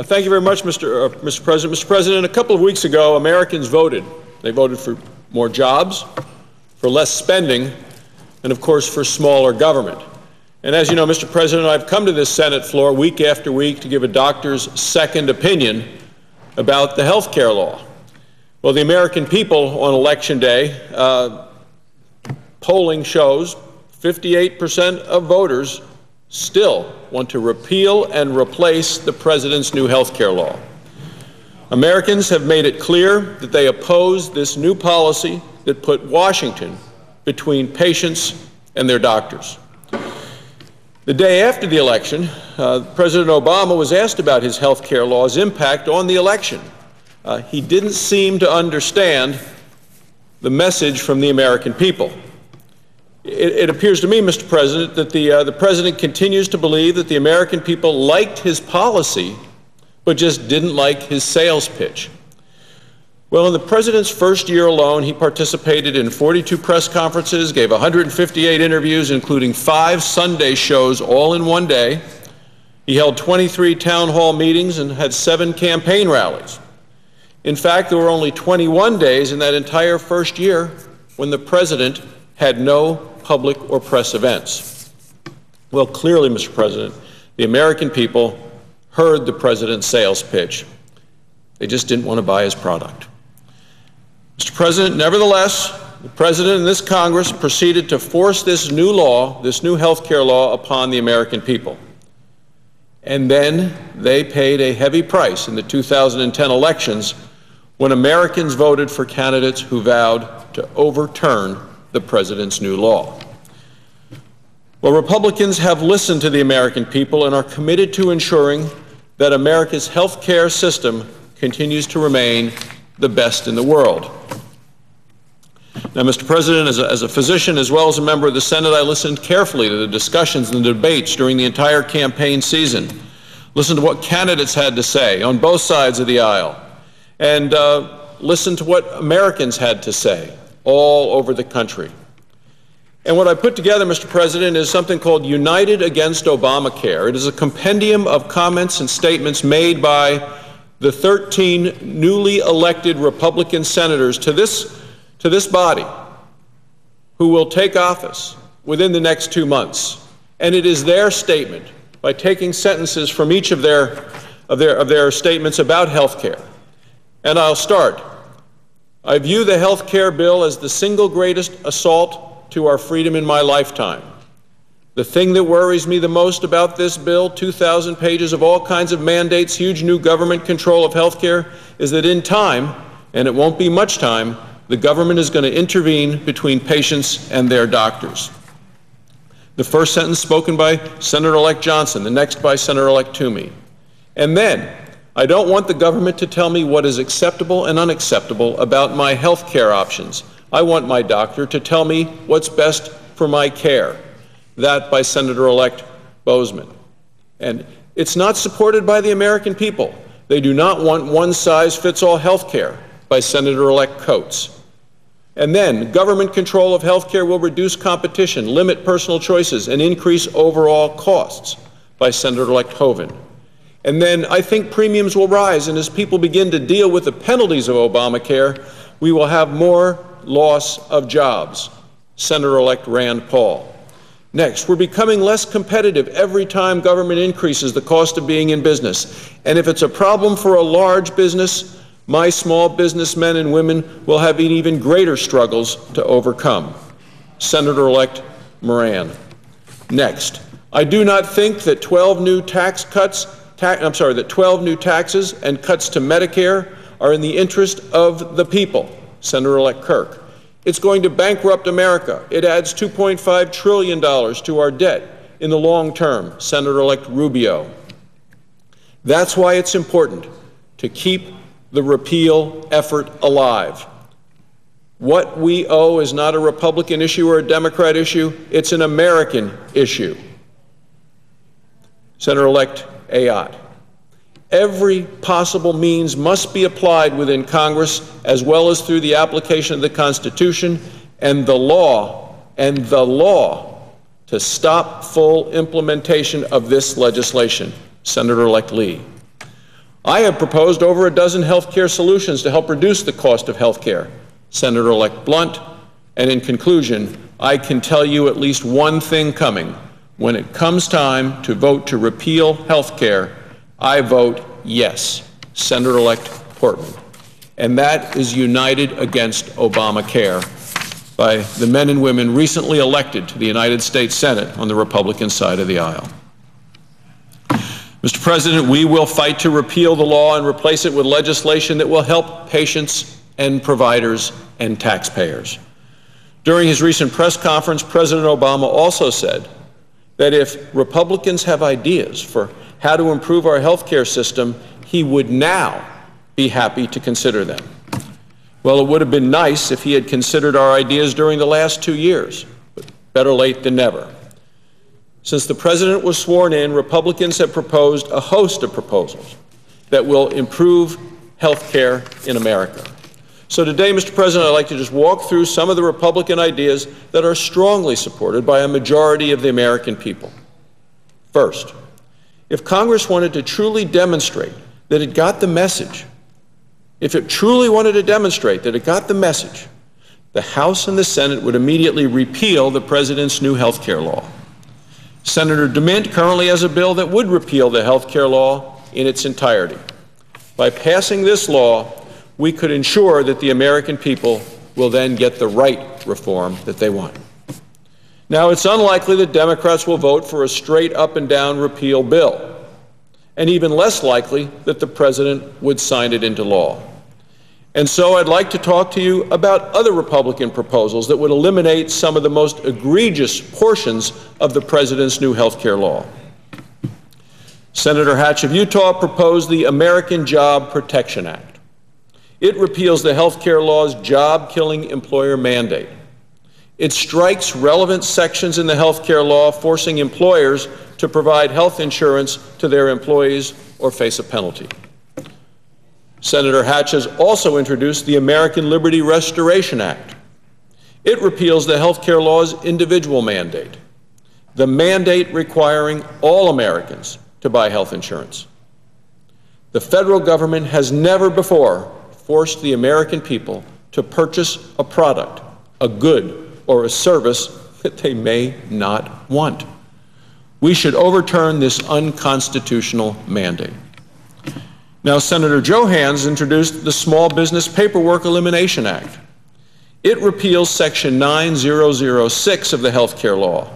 Thank you very much, Mr. President. Mr. President, a couple of weeks ago, Americans voted. They voted for more jobs, for less spending, and, of course, for smaller government. And as you know, Mr. President, I've come to this Senate floor week after week to give a doctor's second opinion about the health care law. Well, the American people on Election Day, polling shows 58% of voters still want to repeal and replace the president's new health care law. Americans have made it clear that they oppose this new policy that put Washington between patients and their doctors. The day after the election, President Obama was asked about his health care law's impact on the election. He didn't seem to understand the message from the American people. It appears to me, Mr. President, that the President continues to believe that the American people liked his policy, but just didn't like his sales pitch. Well, in the President's first year alone, he participated in 42 press conferences, gave 158 interviews, including 5 Sunday shows all in one day. He held 23 town hall meetings and had 7 campaign rallies. In fact, there were only 21 days in that entire first year when the President had no public or press events. Well, clearly, Mr. President, the American people heard the President's sales pitch. They just didn't want to buy his product. Mr. President, nevertheless, the President and this Congress proceeded to force this new law, this new health care law, upon the American people. And then they paid a heavy price in the 2010 elections when Americans voted for candidates who vowed to overturn the President's new law. Well, Republicans have listened to the American people and are committed to ensuring that America's health care system continues to remain the best in the world. Now, Mr. President, as a physician as well as a member of the Senate, I listened carefully to the discussions and the debates during the entire campaign season, listened to what candidates had to say on both sides of the aisle, and listened to what Americans had to say all over the country. And what I put together, Mr. President, is something called United Against Obamacare. It is a compendium of comments and statements made by the 13 newly elected Republican senators to this body who will take office within the next 2 months. And it is their statement, by taking sentences from each of their statements about health care. And I'll start. I view the health care bill as the single greatest assault to our freedom in my lifetime. The thing that worries me the most about this bill, 2,000 pages of all kinds of mandates, huge new government control of health care, is that in time, and it won't be much time, the government is going to intervene between patients and their doctors. The first sentence spoken by Senator-elect Johnson, the next by Senator-elect Toomey. And then, I don't want the government to tell me what is acceptable and unacceptable about my health care options. I want my doctor to tell me what's best for my care. That by Senator-elect Bozeman. And it's not supported by the American people. They do not want one-size-fits-all health care by Senator-elect Coates. And then, government control of health care will reduce competition, limit personal choices, and increase overall costs by Senator-elect Hoeven. And then I think premiums will rise, and as people begin to deal with the penalties of Obamacare, we will have more loss of jobs. Senator-elect Rand Paul. Next, we're becoming less competitive every time government increases the cost of being in business. And if it's a problem for a large business, my small businessmen and women will have even greater struggles to overcome. Senator-elect Moran. Next, I do not think that 12 new taxes and cuts to Medicare are in the interest of the people. Senator-elect Kirk. It's going to bankrupt America. It adds $2.5 trillion to our debt in the long term. Senator-elect Rubio. That's why it's important to keep the repeal effort alive. What we owe is not a Republican issue or a Democrat issue. It's an American issue. Senator-elect Ayotte. Every possible means must be applied within Congress, as well as through the application of the Constitution and the law, to stop full implementation of this legislation. Senator-elect Lee. I have proposed over a dozen health care solutions to help reduce the cost of health care, Senator-elect Blunt, and in conclusion, I can tell you at least one thing coming. When it comes time to vote to repeal health care, I vote yes, Senator-elect Portman. And that is united against Obamacare by the men and women recently elected to the United States Senate on the Republican side of the aisle. Mr. President, we will fight to repeal the law and replace it with legislation that will help patients and providers and taxpayers. During his recent press conference, President Obama also said that if Republicans have ideas for how to improve our health care system, he would now be happy to consider them. Well, it would have been nice if he had considered our ideas during the last 2 years, but better late than never. Since the President was sworn in, Republicans have proposed a host of proposals that will improve health care in America. So today, Mr. President, I'd like to just walk through some of the Republican ideas that are strongly supported by a majority of the American people. First, if Congress wanted to truly demonstrate that it got the message, the House and the Senate would immediately repeal the President's new health care law. Senator DeMint currently has a bill that would repeal the health care law in its entirety. By passing this law, we could ensure that the American people will then get the right reform that they want. Now, it's unlikely that Democrats will vote for a straight up and down repeal bill, and even less likely that the President would sign it into law. And so I'd like to talk to you about other Republican proposals that would eliminate some of the most egregious portions of the President's new health care law. Senator Hatch of Utah proposed the American Job Protection Act. It repeals the health care law's job-killing employer mandate. It strikes relevant sections in the health care law, forcing employers to provide health insurance to their employees or face a penalty. Senator Hatch has also introduced the American Liberty Restoration Act. It repeals the health care law's individual mandate, the mandate requiring all Americans to buy health insurance. The federal government has never before forced the American people to purchase a product, a good, or a service that they may not want. We should overturn this unconstitutional mandate. Now, Senator Johanns introduced the Small Business Paperwork Elimination Act. It repeals Section 9006 of the health care law.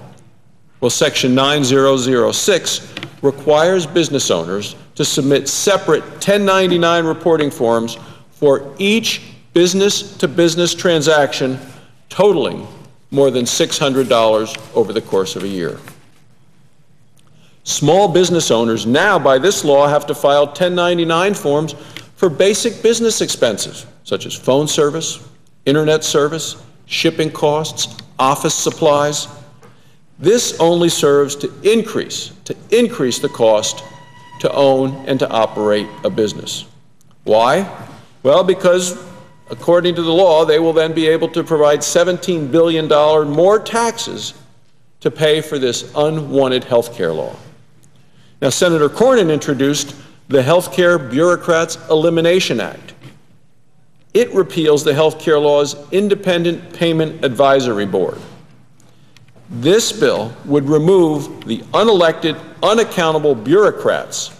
Well, Section 9006 requires business owners to submit separate 1099 reporting forms for each business-to-business transaction totaling more than $600 over the course of a year. Small business owners now, by this law, have to file 1099 forms for basic business expenses, such as phone service, internet service, shipping costs, office supplies. This only serves to increase the cost to own and to operate a business. Why? Well, because according to the law, they will then be able to provide $17 billion more taxes to pay for this unwanted health care law. Now, Senator Cornyn introduced the Health Care Bureaucrats Elimination Act. It repeals the health care law's Independent Payment Advisory Board. This bill would remove the unelected, unaccountable bureaucrats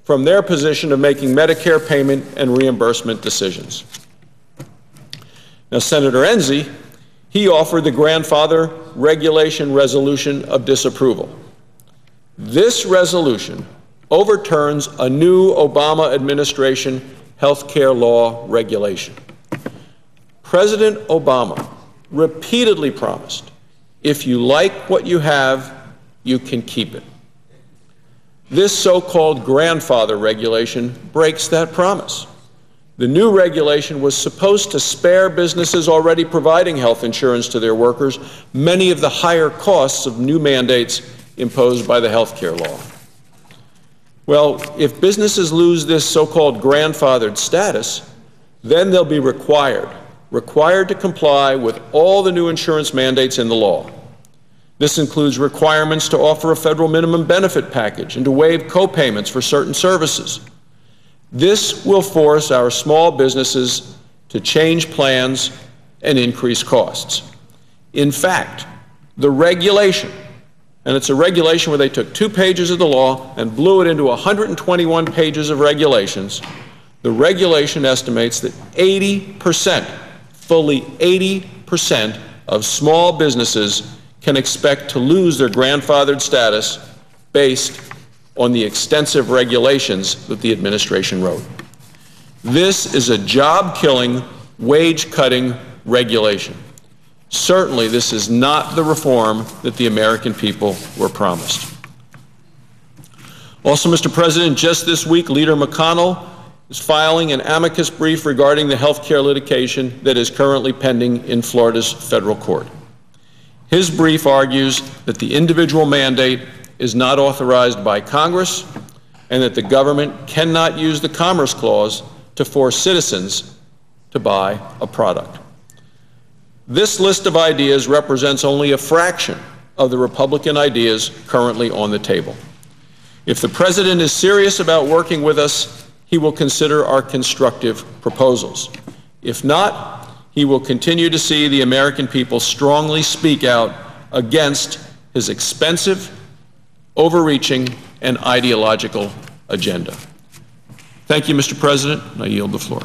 from their position of making Medicare payment and reimbursement decisions. Now, Senator Enzi, he offered the grandfather regulation resolution of disapproval. This resolution overturns a new Obama administration health care law regulation. President Obama repeatedly promised, if you like what you have, you can keep it. This so-called grandfather regulation breaks that promise. The new regulation was supposed to spare businesses already providing health insurance to their workers many of the higher costs of new mandates imposed by the health care law. Well, if businesses lose this so-called grandfathered status, then they'll be required to comply with all the new insurance mandates in the law. This includes requirements to offer a federal minimum benefit package and to waive co-payments for certain services. This will force our small businesses to change plans and increase costs. In fact, the regulation, and it's a regulation where they took 2 pages of the law and blew it into 121 pages of regulations, the regulation estimates that 80%, fully 80% of small businesses can expect to lose their grandfathered status based on the extensive regulations that the administration wrote. This is a job-killing, wage-cutting regulation. Certainly, this is not the reform that the American people were promised. Also, Mr. President, just this week, Leader McConnell is filing an amicus brief regarding the health care litigation that is currently pending in Florida's federal court. His brief argues that the individual mandate is not authorized by Congress and that the government cannot use the Commerce Clause to force citizens to buy a product. This list of ideas represents only a fraction of the Republican ideas currently on the table. If the President is serious about working with us, he will consider our constructive proposals. If not, he will continue to see the American people strongly speak out against his expensive, overreaching, and ideological agenda. Thank you, Mr. President. I yield the floor.